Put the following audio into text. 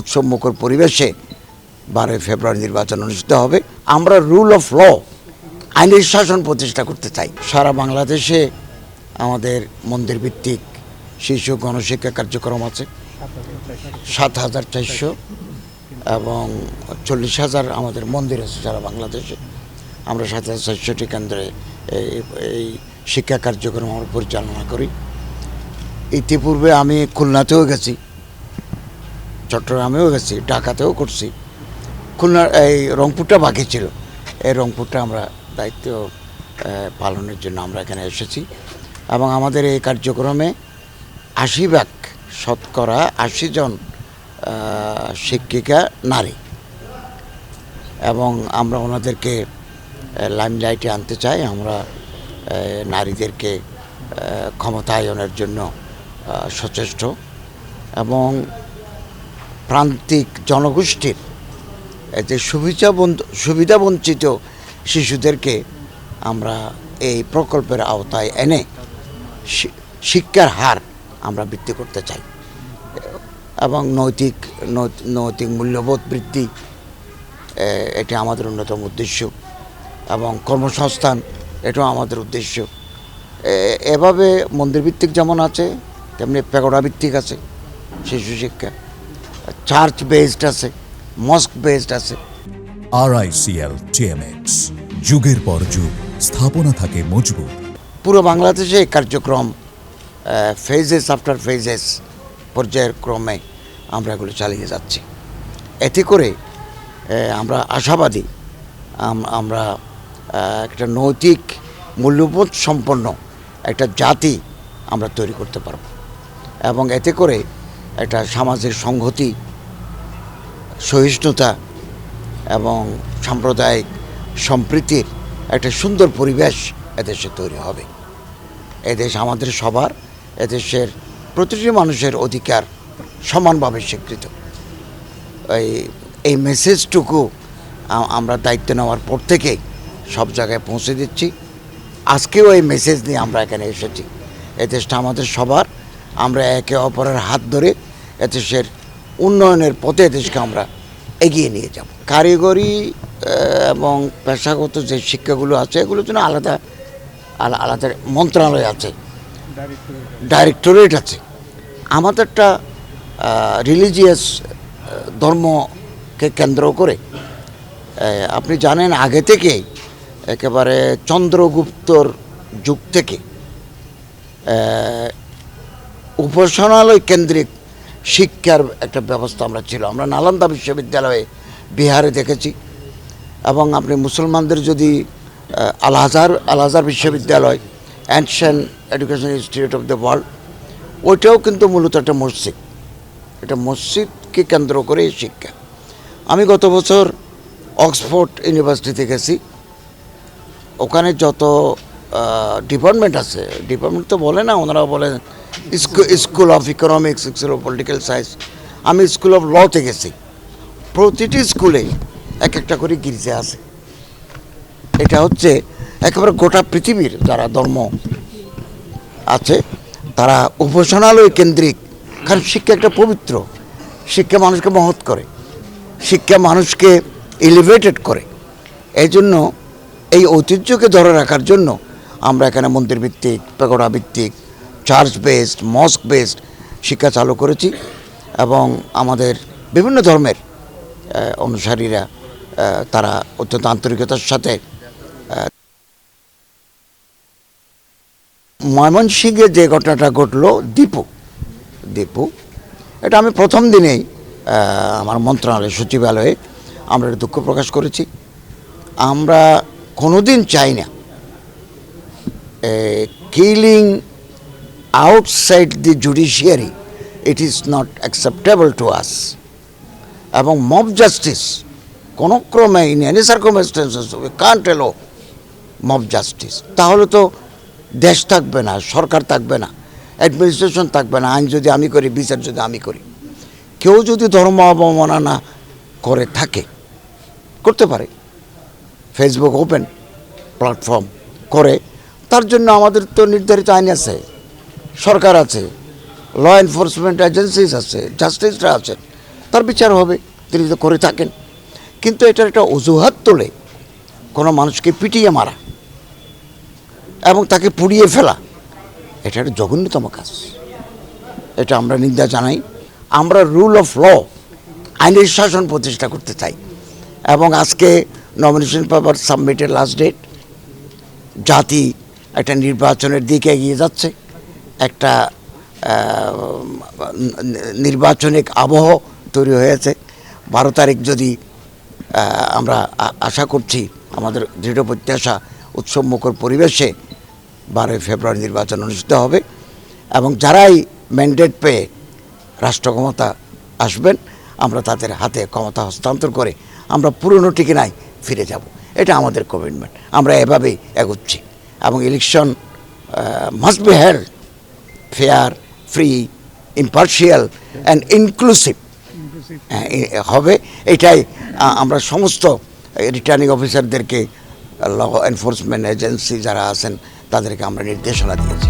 উৎসবমুখর পরিবেশে 12 ফেব্রুয়ারি নির্বাচন অনুষ্ঠিত হবে। আমরা রুল অফ ল, আইনের শাসন প্রতিষ্ঠা করতে চাই। সারা বাংলাদেশে আমাদের মন্দির ভিত্তিক শিশু গণশিক্ষা কার্যক্রম আছে 7,400 এবং 40,000 আমাদের মন্দির আছে সারা বাংলাদেশে। আমরা 7,400টি কেন্দ্রে এই শিক্ষা কার্যক্রম আমরা পরিচালনা করি। ইতিপূর্বে আমি খুলনাতেও গেছি, চট্টগ্রামেও গেছি, ঢাকাতেও করছি। খুলনার এই রংপুরটা বাকি ছিল, এই রংপুরটা আমরা দায়িত্ব পালনের জন্য আমরা এখানে এসেছি। এবং আমাদের এই কার্যক্রমে 80% শতকরা 80 জন শিক্ষিকা নারী, এবং আমরা ওনাদেরকে লাইমলাইটে আনতে চাই। আমরা নারীদেরকে ক্ষমতায়নের জন্য সচেষ্ট এবং প্রান্তিক জনগোষ্ঠীর যে সুবিধাবঞ্চিত শিশুদেরকে আমরা এই প্রকল্পের আওতায় এনে শিক্ষার হার আমরা বৃদ্ধি করতে চাই এবং নৈতিক মূল্যবোধ বৃদ্ধি, এটা আমাদের অন্যতম উদ্দেশ্য, এবং কর্মসংস্থান এটাও আমাদের উদ্দেশ্য। এভাবে মন্দির ভিত্তিক যেমন আছে তেমনি প্যাগোডা ভিত্তিক আছে শিশু শিক্ষা, চার্চ বেসড আছে, মস্ক বেসড আছে। RICL TMX, যুগের পর যুগ স্থাপনা থাকে মজবুত। পুরো বাংলাদেশে এই কার্যক্রম ফেজেস আফটার ফেজেস পর্যায়ের ক্রমে আমরা এগুলো চালিয়ে যাচ্ছি। এতে করে আমরা আশাবাদী আমরা একটা নৈতিক মূল্যবোধ সম্পন্ন একটা জাতি আমরা তৈরি করতে পারব, এবং এতে করে একটা সামাজিক সংহতি, সহিষ্ণুতা এবং সাম্প্রদায়িক সম্প্রীতির একটা সুন্দর পরিবেশ এদেশে তৈরি হবে। এদেশ আমাদের সবার, এদেশের প্রতিটি মানুষের অধিকার সমানভাবে স্বীকৃত। এই মেসেজটুকু আমরা দায়িত্ব নেওয়ার পর থেকেই সব জায়গায় পৌঁছে দিচ্ছি। আজকেও এই মেসেজ নিয়ে আমরা এখানে এসেছি। এদেশটা আমাদের সবার, আমরা একে অপরের হাত ধরে এদেশের উন্নয়নের পথে এদেশকে আমরা এগিয়ে নিয়ে যাব। কারিগরি এবং পেশাগত যে শিক্ষাগুলো আছে এগুলোর জন্য আলাদা আলাদা মন্ত্রণালয় আছে, ডাইরেক্টরেট আছে। আমাদেরটা রিলিজিয়াস ধর্মকে কেন্দ্র করে, আপনি জানেন আগে থেকেই একেবারে চন্দ্রগুপ্তর যুগ থেকে উপাসনালয় কেন্দ্রিক শিক্ষার একটা ব্যবস্থা আমরা ছিল। আমরা নালন্দা বিশ্ববিদ্যালয়ে বিহারে দেখেছি, এবং আপনি মুসলমানদের যদি আল আজহার বিশ্ববিদ্যালয়, ancient education institute of the world, ওইটাও কিন্তু মূলত একটা মসজিদ। এটা মসজিদকে কেন্দ্র করে শিক্ষা। আমি গত বছর অক্সফোর্ড ইউনিভার্সিটিতে গেছি। ওখানে যত ডিপার্টমেন্ট আছে, ডিপার্টমেন্ট তো বলে না, ওনারা বলেন school of economics, school of political science. আমি স্কুল অফ লতে গেছি। প্রতিটি স্কুলে এক একটা করে গির্জা আছে। এটা হচ্ছে একেবারে গোটা পৃথিবীর যারা ধর্ম আছে তারা উপাসনালয় কেন্দ্রিক। কারণ শিক্ষা একটা পবিত্র, শিক্ষা মানুষকে মহৎ করে, শিক্ষা মানুষকে এলিভেটেড করে। এই জন্য এই ঐতিহ্যকে ধরে রাখার জন্য আমরা এখানে মন্দির ভিত্তিক, প্যাগোডা ভিত্তিক, চার্চ বেসড, মস্ক বেসড শিক্ষা চালু করেছি, এবং আমাদের বিভিন্ন ধর্মের অনুসারীরা তারা অত্যন্ত আন্তরিকতার সাথে। ময়মনসিংহে যে ঘটনাটা ঘটলো দীপু, এটা আমি প্রথম দিনেই আমার মন্ত্রণালয় সচিবালয়ে আমরা দুঃখ প্রকাশ করেছি। আমরা কোনোদিন চাই না killing outside the judiciary, it is not acceptable to us. এবং মব জাস্টিস কোনো ক্রমে, in any circumstances we can't allow mob justice. তাহলে তো দেশ থাকবে না, সরকার থাকবে না, অ্যাডমিনিস্ট্রেশন থাকবে না। আইন যদি আমি করি, বিচার যদি আমি করি, কেউ যদি ধর্ম অবমাননা করে থাকে, করতে পারে, ফেসবুক ওপেন প্ল্যাটফর্ম করে, তার জন্য আমাদের তো নির্ধারিত আইন আছে, সরকার আছে, ল এনফোর্সমেন্ট এজেন্সিস আছে, জাস্টিসরা আছে, তার বিচার হবে, তিনি তো করে থাকেন। কিন্তু এটার একটা অজুহাত তোলে কোনো মানুষকে পিটিয়ে মারা এবং তাকে পুড়িয়ে ফেলা, এটা একটা জঘন্যতম কাজ। এটা আমরা নিন্দা জানাই। আমরা রুল অফ ল, আইনের শাসন প্রতিষ্ঠা করতে চাই। এবং আজকে নমিনেশন পেপার সাবমিটের লাস্ট ডেট। জাতি একটা নির্বাচনের দিকে এগিয়ে যাচ্ছে, একটা নির্বাচনিক আবহ তৈরি হয়েছে। 12 তারিখ যদি আমরা আশা করছি, আমাদের দৃঢ় প্রত্যাশা উৎসবমুখর পরিবেশে 12 ফেব্রুয়ারি নির্বাচন অনুষ্ঠিত হবে এবং যারাই ম্যান্ডেট পেয়ে রাষ্ট্র ক্ষমতা আসবেন, আমরা তাদের হাতে ক্ষমতা হস্তান্তর করে আমরা পুরনো ঠিকানায় ফিরে যাব। এটা আমাদের কমিটমেন্ট। আমরা এভাবেই এগোচ্ছি এবং election must be held fair, free, impartial and inclusive হবে। এটাই আমরা সমস্ত রিটার্নিং অফিসারদেরকে, ল এনফোর্সমেন্ট এজেন্সি যারা আছেন তাদেরকে আমরা নির্দেশনা দিয়েছি।